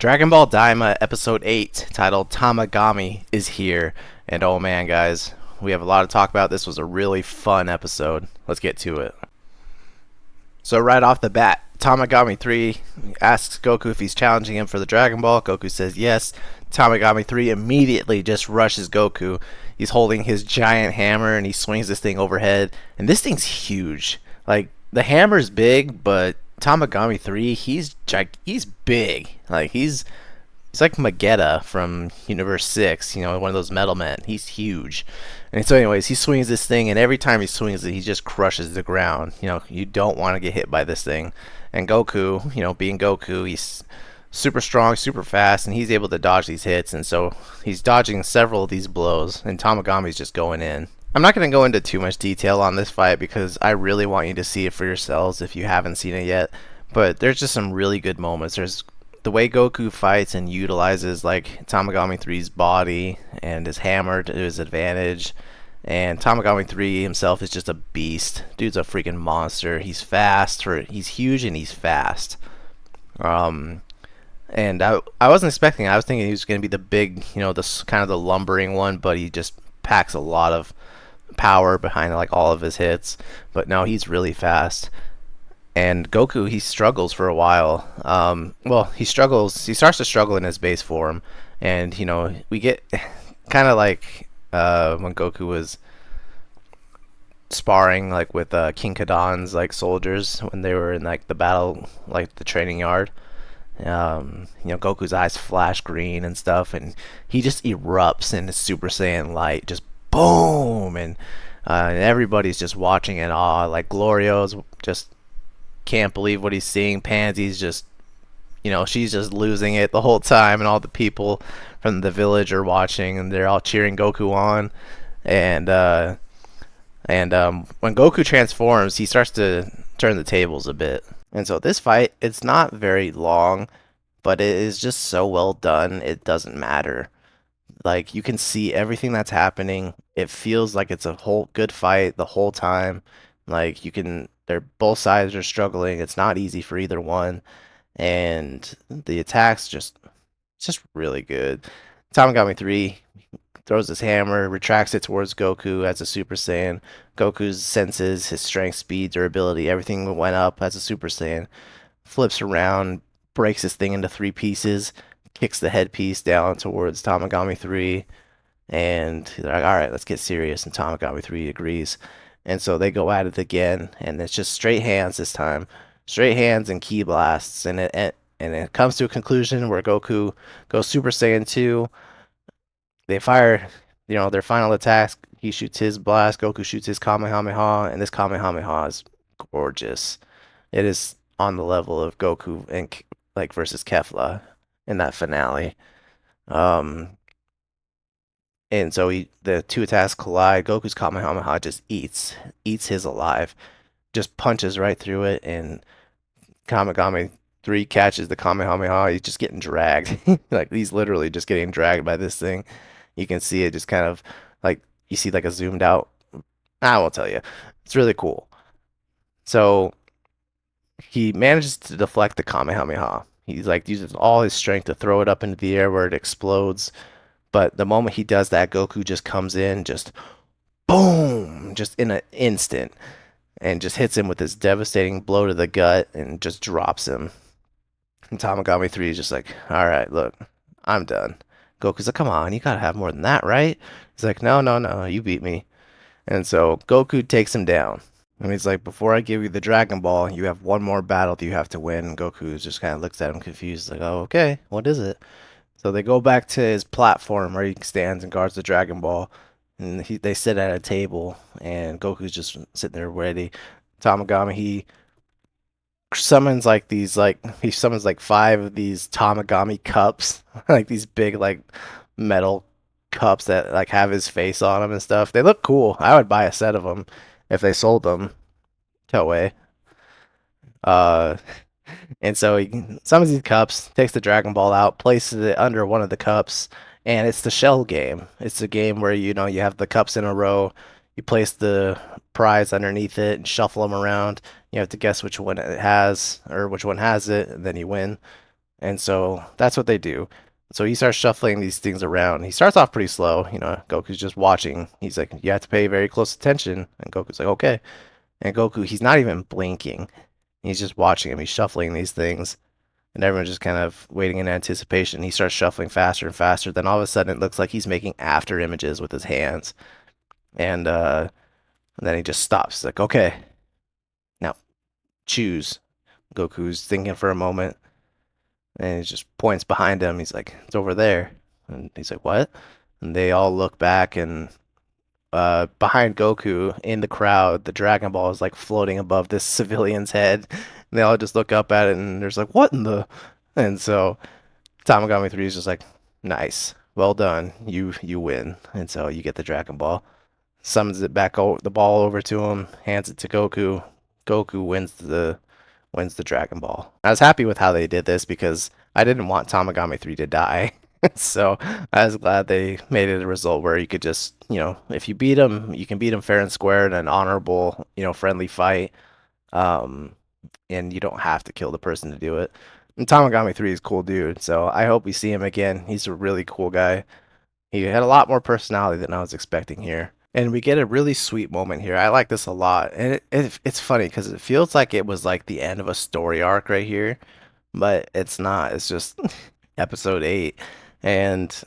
Dragon Ball Daima Episode 8, titled Tamagami, is here. And oh man, guys, we have a lot to talk about. This was a really fun episode. Let's get to it. So, right off the bat, Tamagami 3 asks Goku if he's challenging him for the Dragon Ball. Goku says yes. Tamagami 3 immediately just rushes Goku. He's holding his giant hammer and he swings this thing overhead. And this thing's huge. Like, the hammer's big, but Tamagami 3, he's big. Like he's like Magetta from Universe 6, one of those metal men. He's huge. And so anyways, he swings this thing and every time he swings it, he just crushes the ground. You don't want to get hit by this thing. And Goku, being Goku, he's super strong, super fast, and he's able to dodge these hits, and so he's dodging several of these blows and Tamagami's just going in. I'm not going to go into too much detail on this fight because I really want you to see it for yourselves if you haven't seen it yet. But there's just some really good moments. There's the way Goku fights and utilizes like Tamagami 3's body and his hammer to his advantage. And Tamagami 3 himself is just a beast. Dude's a freaking monster. He's fast. He's huge and he's fast. And I wasn't expecting it. I was thinking he was going to be the big, this kind of the lumbering one, but he just packs a lot of power behind like all of his hits. But no, he's really fast. And Goku, he struggles for a while. He struggles. He starts to struggle in his base form, and we get kind of like when Goku was sparring like with King Kadon's like soldiers when they were in like the battle, like the training yard. Goku's eyes flash green and stuff, and he just erupts in his Super Saiyan light, just boom, and everybody's just watching in awe. Like Glorio's just can't believe what he's seeing. Pansy's just, she's just losing it the whole time, and all the people from the village are watching, and they're all cheering Goku on. And when Goku transforms, he starts to turn the tables a bit. And so this fight, it's not very long, but it is just so well done, it doesn't matter. Like, you can see everything that's happening. It feels like it's a whole good fight the whole time. Like, both sides are struggling. It's not easy for either one. And the attacks it's just really good. Tamagami 3 throws his hammer, retracts it towards Goku as a Super Saiyan. Goku's senses, his strength, speed, durability, everything went up as a Super Saiyan. Flips around, breaks this thing into three pieces, kicks the headpiece down towards Tamagami 3, and he's like, alright, let's get serious, and Tamagami 3 agrees. And so they go at it again, and it's just straight hands this time. Straight hands and ki blasts, and it comes to a conclusion where Goku goes Super Saiyan 2. They fire, their final attacks. He shoots his blast, Goku shoots his Kamehameha, and this Kamehameha is gorgeous. It is on the level of Goku and like versus Kefla in that finale. And so the two attacks collide. Goku's Kamehameha just eats his alive, just punches right through it, and Kamigami 3 catches the Kamehameha. He's just getting dragged. Like, he's literally just getting dragged by this thing. You can see it just kind of like, you see like a zoomed out. I won't tell you. It's really cool. So he manages to deflect the Kamehameha. He's like uses all his strength to throw it up into the air where it explodes. But the moment he does that, Goku just comes in, just boom, just in an instant, and just hits him with this devastating blow to the gut and just drops him. And Tamagami 3 is just like, all right, look, I'm done. Goku's like, come on, you gotta have more than that, right? He's like, no, you beat me. And so Goku takes him down. And he's like, before I give you the Dragon Ball, you have one more battle that you have to win. And Goku just kind of looks at him confused, like, oh, okay, what is it? So they go back to his platform where he stands and guards the Dragon Ball. And they sit at a table, and Goku's just sitting there ready. Tamagami, he summons he summons like 5 of these Tamagami cups, like these big like metal cups that like have his face on them and stuff. They look cool. I would buy a set of them if they sold them. Toei. Uh, and so he summons these cups, takes the Dragon Ball out, places it under one of the cups, and it's the shell game. It's a game where you have the cups in a row. You place the prize underneath it and shuffle them around. You have to guess which one it has or which one has it, and then you win. And so that's what they do. So he starts shuffling these things around. He starts off pretty slow. Goku's just watching. He's like, you have to pay very close attention. And Goku's like, okay. And Goku, he's not even blinking. He's just watching him. He's shuffling these things. And everyone's just kind of waiting in anticipation. He starts shuffling faster and faster. Then all of a sudden, it looks like he's making after images with his hands. And then he just stops. He's like, okay, now choose. Goku's thinking for a moment. And he just points behind him. He's like, it's over there. And he's like, what? And they all look back, and behind Goku in the crowd, the Dragon Ball is like floating above this civilian's head. And they all just look up at it, and there's like, what in the? And so Tamagami 3 is just like, nice, well done, you win. And so you get the Dragon Ball. Summons it back, the ball over to him, hands it to Goku. Goku wins the Dragon Ball. I was happy with how they did this because I didn't want Tamagami 3 to die. So I was glad they made it a result where you could just, if you beat him, you can beat him fair and square in an honorable, friendly fight. Um, and you don't have to kill the person to do it. And Tamagami 3 is a cool dude, so I hope we see him again. He's a really cool guy. He had a lot more personality than I was expecting here. And we get a really sweet moment here. I like this a lot. And it's funny because it feels like it was like the end of a story arc right here, but it's not. It's just episode 8. And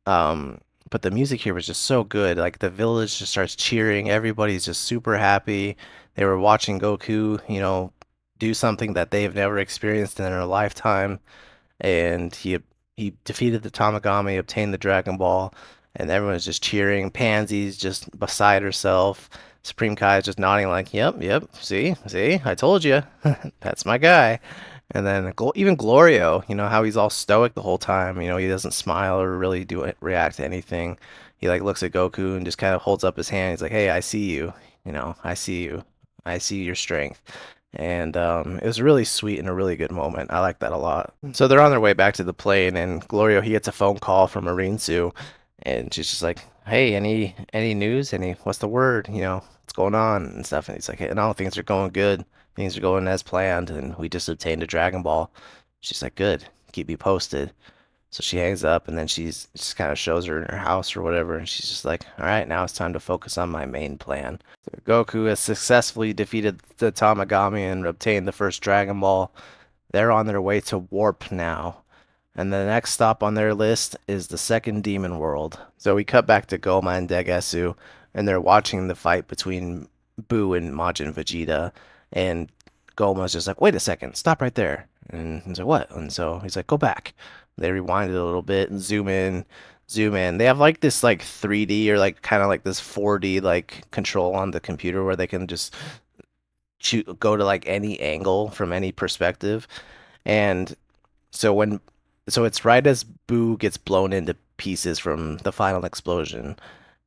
um but the music here was just so good. Like the village just starts cheering. Everybody's just super happy. They were watching Goku, do something that they've never experienced in their lifetime, and he defeated the Tamagami, obtained the Dragon Ball, and everyone's just cheering. Pansy's just beside herself. Supreme Kai is just nodding like, "Yep, yep. See, I told you, that's my guy." And then even Glorio, how he's all stoic the whole time. He doesn't smile or really react to anything. He like looks at Goku and just kind of holds up his hand. He's like, "Hey, I see you. I see you. I see your strength." And it was really sweet and a really good moment. I like that a lot. So they're on their way back to the plane, and Glorio, he gets a phone call from Marine Sue, and she's just like, "Hey, any news? What's the word? What's going on and stuff?" And he's like, "Hey, no, things are going good. Things are going as planned, and we just obtained a Dragon Ball." She's like, "Good. Keep me posted." So she hangs up, and then she's just kind of shows her in her house or whatever, and she's just like, "All right, now it's time to focus on my main plan." So Goku has successfully defeated the Tamagami and obtained the first Dragon Ball. They're on their way to Warp now. And the next stop on their list is the second demon world. So we cut back to Goma and Degesu, and they're watching the fight between Buu and Majin Vegeta. And Goma's just like, wait a second, stop right there. And he's like, what? And so he's like, go back. They rewind it a little bit and zoom in, zoom in. They have like this like 3D or like kind of like this 4D like control on the computer where they can just go to like any angle from any perspective. And so when so it's right as Boo gets blown into pieces from the final explosion,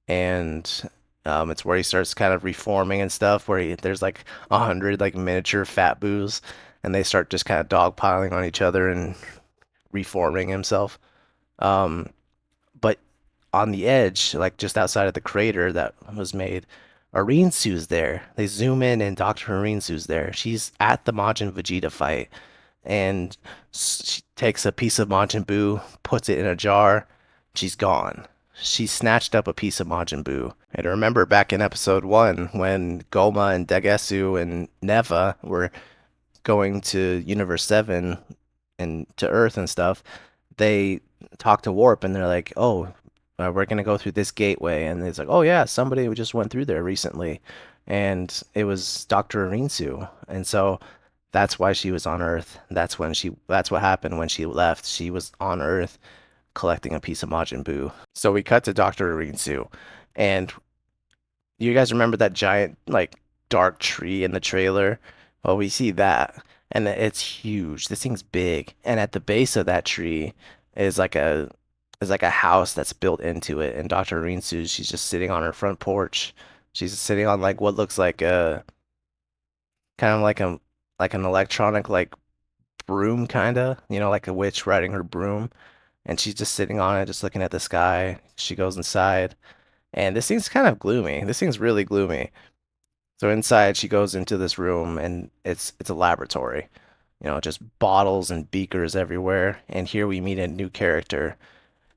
and it's where he starts kind of reforming and stuff. There's like 100 like miniature fat Boos, and they start just kind of dogpiling on each other and reforming himself. Um, but on the edge, like just outside of the crater that was made, Su's there. They zoom in, and Dr. Su's there. She's at the Majin Vegeta fight, and she takes a piece of Majin Buu, puts it in a jar. She's gone. She snatched up a piece of Majin Buu. And I remember back in episode 1 when Goma and Degesu and Neva were going to Universe 7 and to Earth and stuff, they talked to Warp, and they're like, "Oh, we're gonna go through this gateway." And it's like, "Oh yeah, somebody just went through there recently," and it was Dr. Arinsu. And so that's why she was on Earth. That's what happened when she left. She was on Earth collecting a piece of Majin Buu. So we cut to Dr. Arinsu, and you guys remember that giant like dark tree in the trailer? Well, we see that, and it's huge. This thing's big, and at the base of that tree is like a house that's built into it. And Dr. Rinsu, she's just sitting on her front porch. She's sitting on like what looks like a kind of like an electronic like broom kinda, like a witch riding her broom. And she's just sitting on it, just looking at the sky. She goes inside, and this thing's kind of gloomy. This thing's really gloomy. So inside, she goes into this room, and it's a laboratory. just bottles and beakers everywhere. And here we meet a new character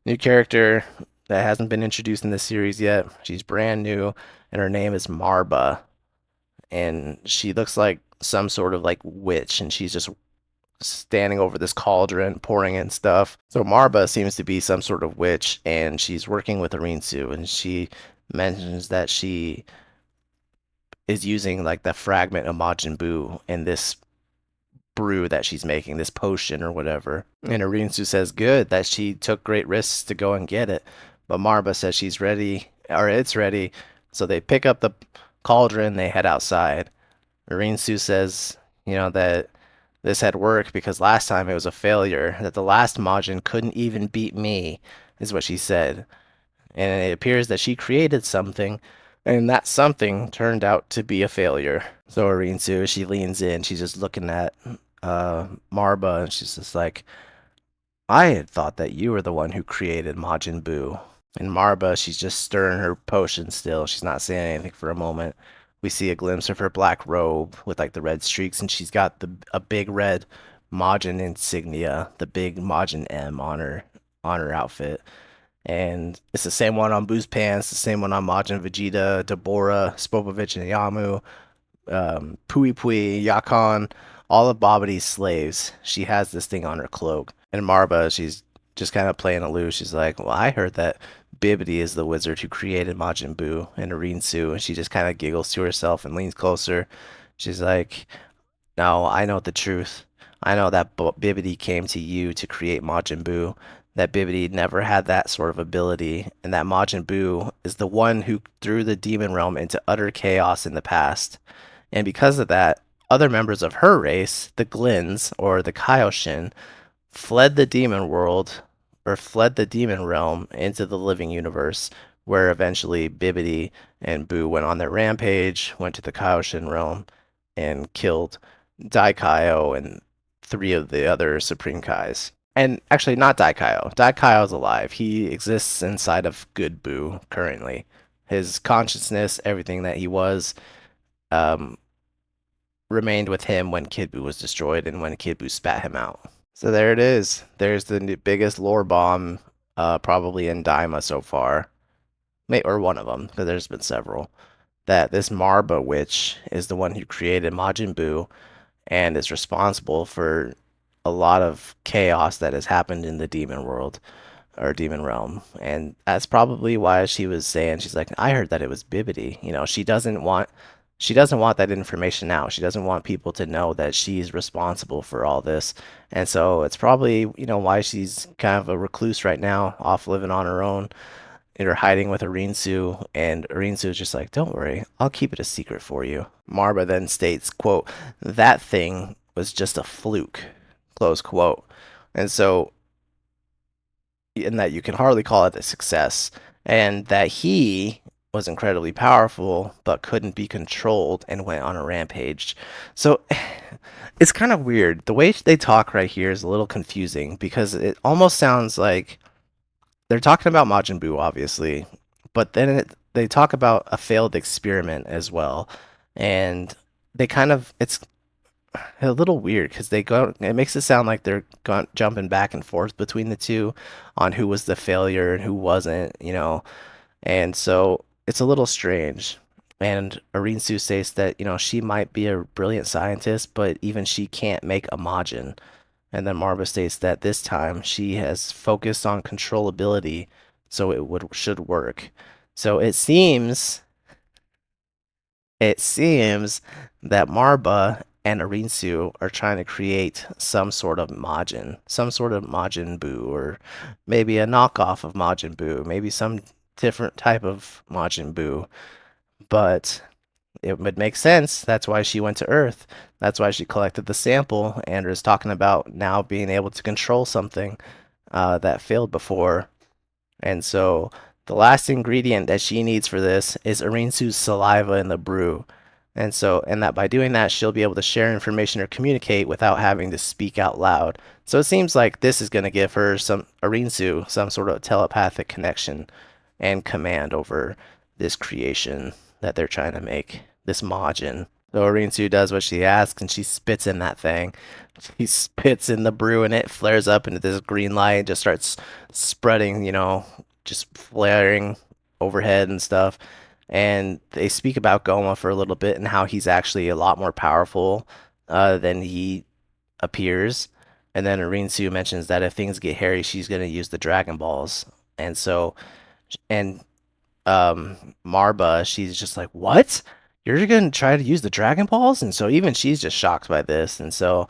that hasn't been introduced in this series yet. She's brand new, and her name is Marba, and she looks like some sort of like witch, and she's just standing over this cauldron pouring in stuff. So Marba seems to be some sort of witch, and she's working with Arinsu, and she mentions that she is using like the fragment of Majin Buu in this brew that she's making, this potion or whatever. And Arinsu says good, that she took great risks to go and get it. But Marba says she's ready, or it's ready. So they pick up the cauldron, they head outside. Arinsu says, that this had worked because last time it was a failure, that the last Majin couldn't even beat me, is what she said. And it appears that she created something, and that something turned out to be a failure. So Arinsu, she leans in, she's just looking at Marba, and she's just like, I had thought that you were the one who created Majin Buu. And Marba, she's just stirring her potion still. She's not saying anything for a moment. We see a glimpse of her black robe with like the red streaks, and she's got a big red Majin insignia, the big Majin M on her outfit. And it's the same one on Boo's pants, the same one on Majin Vegeta, Deborah, Spopovich, and Yamu, Pui Pui, Yakon, all of Babidi's slaves. She has this thing on her cloak. And Marba, she's just kind of playing aloof. She's like, well, I heard that Bibidi is the wizard who created Majin Buu and Arinsu. And she just kind of giggles to herself and leans closer. She's like, no, I know the truth. I know that Bibidi came to you to create Majin Buu, that Bibidi never had that sort of ability, and that Majin Buu is the one who threw the demon realm into utter chaos in the past. And because of that, other members of her race, the Glins, or the Kaioshin, fled the demon world, or fled the demon realm into the living universe, where eventually Bibidi and Buu went on their rampage, went to the Kaioshin realm, and killed Daikaio and three of the other Supreme Kais. And actually, not Daikaio. Daikaio's alive. He exists inside of Good Buu currently. His consciousness, everything that he was, um, remained with him when Kid Buu was destroyed and when Kid Buu spat him out. So there it is. There's the biggest lore bomb, probably in Daima so far, or one of them, because there's been several. That this Marba witch is the one who created Majin Buu and is responsible for a lot of chaos that has happened in the demon world or demon realm. And that's probably why she was saying, she's like, I heard that it was Bibidi. She doesn't want that information out. She doesn't want people to know that she's responsible for all this. And so it's probably, why she's kind of a recluse right now, off living on her own, or hiding with Arinsu, and Arinsu is just like, don't worry, I'll keep it a secret for you. Marba then states, quote, that thing was just a fluke, close quote. And so, in that you can hardly call it a success, and that he was incredibly powerful but couldn't be controlled and went on a rampage. So it's kind of weird. The way they talk right here is a little confusing because it almost sounds like they're talking about Majin Buu, obviously, but then they talk about a failed experiment as well, and it's a little weird because it makes it sound like they're jumping back and forth between the two on who was the failure and who wasn't, and so it's a little strange. And Arinsu says that, she might be a brilliant scientist, but even she can't make a Majin. And then Marva states that this time she has focused on controllability, so should work. So it seems that Marba and Arinsu are trying to create some sort of Majin Buu, or maybe a knockoff of Majin Buu, maybe some different type of Majin Buu. But it would make sense. That's why she went to Earth. That's why she collected the sample and is talking about now being able to control something that failed before. And so the last ingredient that she needs for this is Arinsu's saliva in the brew. And that by doing that, she'll be able to share information or communicate without having to speak out loud. So it seems like this is going to give Arinsu some sort of telepathic connection and command over this creation that they're trying to make, this Majin. So Rinsu does what she asks, and she spits in that thing. She spits in the brew, and it flares up into this green light, and just starts spreading, just flaring overhead and stuff. And they speak about Goma for a little bit and how he's actually a lot more powerful than he appears. And then Rinsu mentions that if things get hairy, she's gonna use the Dragon Balls. And so, and Marba, she's just like, "What? You're gonna try to use the Dragon Balls?" And so even she's just shocked by this. And so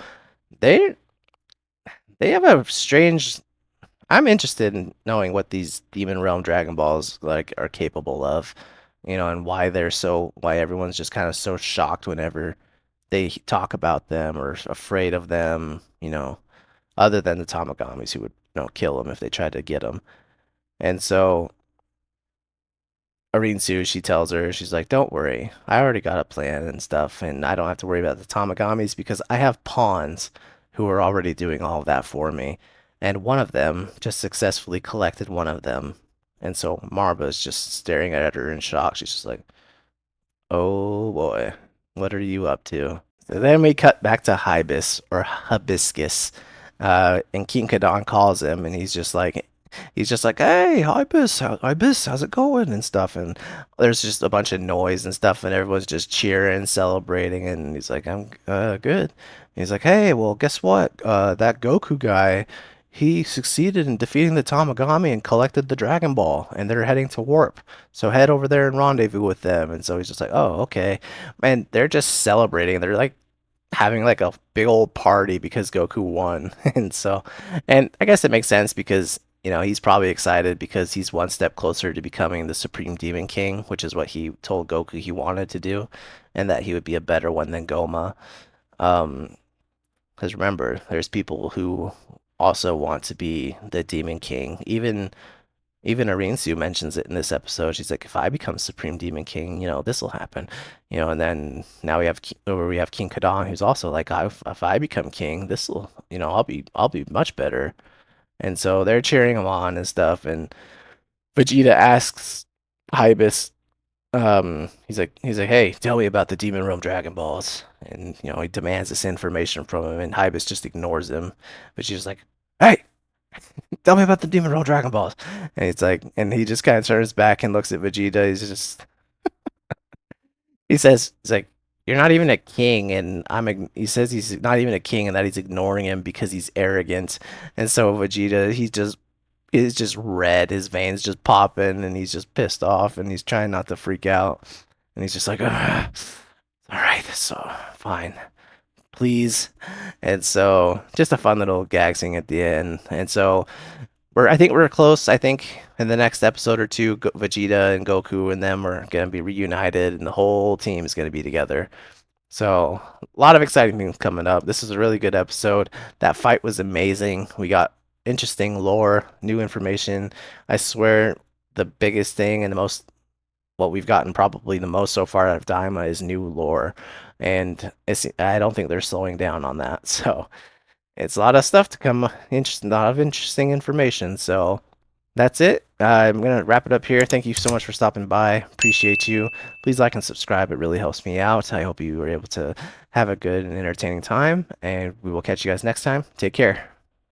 they they have a strange. I'm interested in knowing what these Demon Realm Dragon Balls like are capable of, and why everyone's just kind of so shocked whenever they talk about them or afraid of them, other than the Tamagamis who would, kill them if they tried to get them. And so Arinsu, she tells her, she's like, "Don't worry, I already got a plan and stuff, and I don't have to worry about the Tamagamis because I have pawns who are already doing all of that for me." And one of them just successfully collected one of them. And so Marba's just staring at her in shock. She's just like, "Oh boy, what are you up to?" So then we cut back to Hibis or Hibiscus, and King Kadon calls him, and he's just like, "Hey, Hibis, how's it going?" and stuff, and there's just a bunch of noise and stuff, and everyone's just cheering, celebrating, and he's like, "I'm good." And he's like, "Hey, well, guess what? That Goku guy, he succeeded in defeating the Tamagami and collected the Dragon Ball, and they're heading to Warp. So head over there and rendezvous with them." And so he's just like, "Oh, okay." And they're just celebrating. They're like having like a big old party because Goku won. And I guess it makes sense because, he's probably excited because he's one step closer to becoming the Supreme Demon King, which is what he told Goku he wanted to do, and that he would be a better one than Goma. Um, because remember, there's people who also want to be the Demon King. Even Arinsu mentions it in this episode. She's like, "If I become Supreme Demon King, this will happen." And then now we have King Kadon, who's also like, If I become king, this will, I'll be much better." And so they're cheering him on and stuff. And Vegeta asks Hibis, he's like, "Hey, tell me about the Demon Realm Dragon Balls." And he demands this information from him, and Hibis just ignores him. But she's like, "Hey, tell me about the Demon Roll Dragon Balls." And he's like, and he just kind of turns back and looks at Vegeta. He's like, "You're not even a king," and he says he's not even a king and that he's ignoring him because he's arrogant. And so Vegeta, he's just red, his veins just popping, and he's just pissed off, and he's trying not to freak out. And he's just like, "Ugh, all right, so fine, please." And so just a fun little gag scene at the end. And so I think we're close. I think in the next episode or two, Vegeta and Goku and them are gonna be reunited, and the whole team is gonna be together. So a lot of exciting things coming up. This is a really good episode. That fight was amazing. We got interesting lore, new information. I swear, the biggest thing and the most what we've gotten probably the most so far out of Daima is new lore, and I don't think they're slowing down on that. So it's a lot of stuff to come. Interesting, a lot of interesting information. So that's it. I'm gonna wrap it up here. Thank you so much for stopping by. Appreciate you. Please like and subscribe. It really helps me out. I hope you were able to have a good and entertaining time. And we will catch you guys next time. Take care.